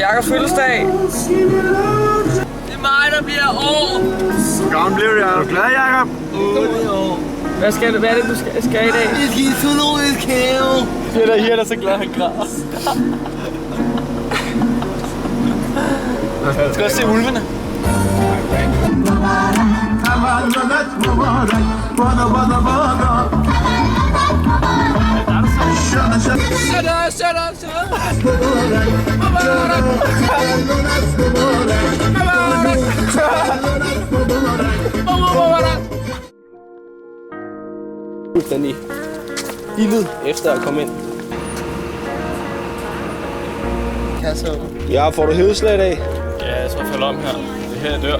Jakobs fødselsdag. Det er mig, der bliver år. Hvor gammel bliver du, Jacob? Er du glad, Jacob? 8 år. Hvad er det, du skal i dag? Jeg skal i zoologisk have. Det er der så glad, han græder. Skal du også se ulvene? Fuldstændig ildet efter at komme ind. Ja, får du hedeslag i dag? Ja, jeg tror, jeg falder om her. Det her, jeg dør.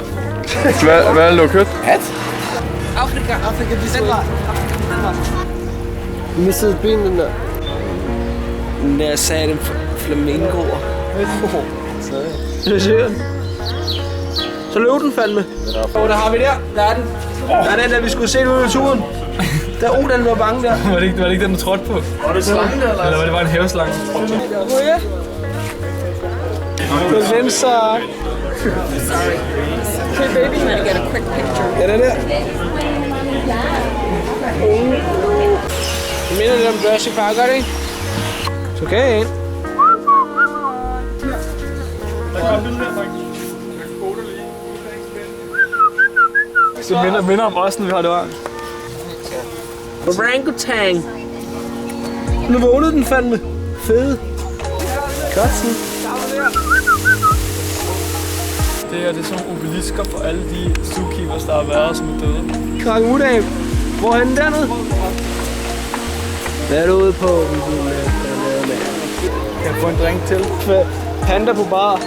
Hvad er det, du har købt? Hat? Afrika, det er vej. Du mistede benene der. Når jeg sagde dem flamingoer. Det ser den. Så løb den fandme. Der har vi der. Der er den. Der er den, der vi skulle se ud i turen. Den var bange der. Var det ikke den, du trådte på? Var det slange der, eller? Eller var det bare en haveslange? Ja. Det er den så. Okay, baby. You get a quick picture. Ja, den der. Det minder lidt om Jurassic Park, gør det ikke? Så kan jeg ind. Der kom den der, faktisk. Det minder om os, når vi har det var. Orangutang. Nu vågnede den fandme. Fede. Kotsen. Det her det er sådan obelisker for alle de zookeepers, der har været som er døde. Krang-Udam. Hvor er den dernede? Hvad er du ude på? Kan jeg få en drink til? Panda på bar.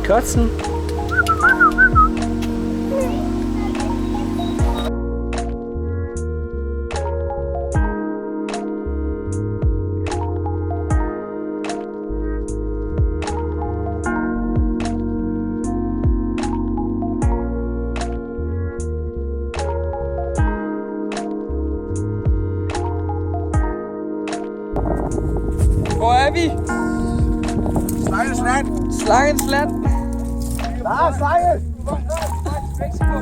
Kotsen. Hvor er vi? Slangens land. Slangens land. Der er slange. Mexico.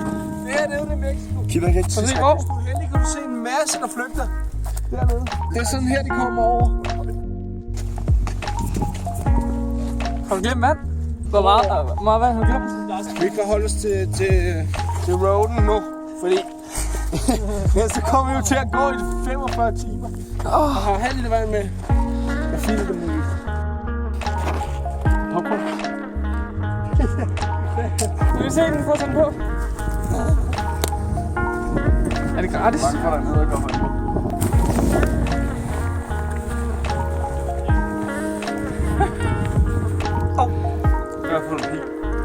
Det her nede i Mexico. Kigger ikke Så se hvor? Hvis du er heldig, kan du se en masse, der flygter dernede. Det er sådan her, de kommer over. Har du glemt vand? Hvor meget vand har du glemt? Vi kan holde os til roaden nu, fordi ellers så kommer vi jo til at gå i 45 timer. Og har halv liter vand med. Jeg filer det muligt. Vil vi se den? Prøv at tage den på. Er det gratis? Mange for dernede og kommer ind. Hvad er for en pil?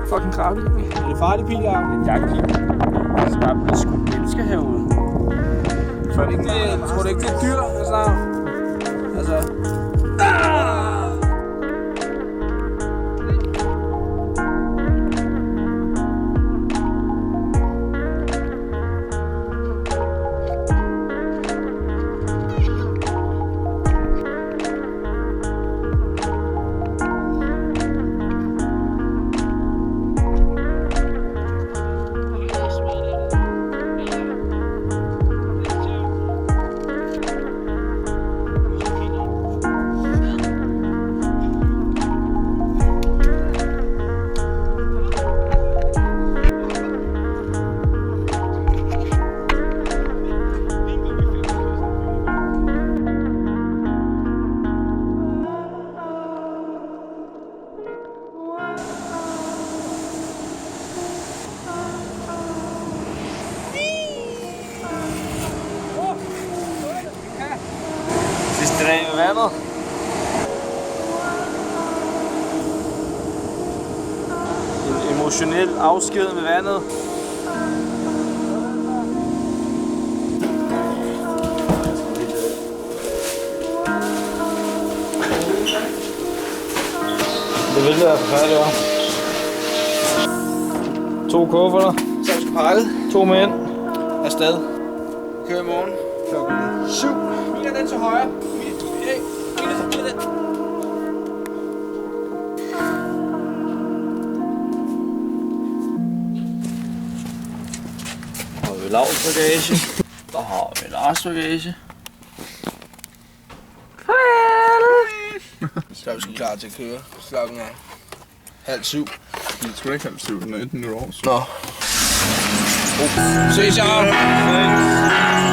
Fucking gratis. Er det farlig pil, Jacob? En jagtpil. Det skal bare blive skudt mennesker herude. Tror du ikke, det er dyr? Altså... Sidste dag med vandet. En emotionel afsked med vandet. Det ville være forfærdeligt, hva'? 2 kufferter. Så vi skal pakke. 2 mænd. Afsted. Kører i morgen. Klokken 7. Min er den til højre. Min er den. vi Lavs bagage. Der har vi Lars bagage. Så er vi sgu klar til at køre. Klokken er 6:30. Det er sgu ikke 6:30, den er 1 minut over. Nå. Ses, ja.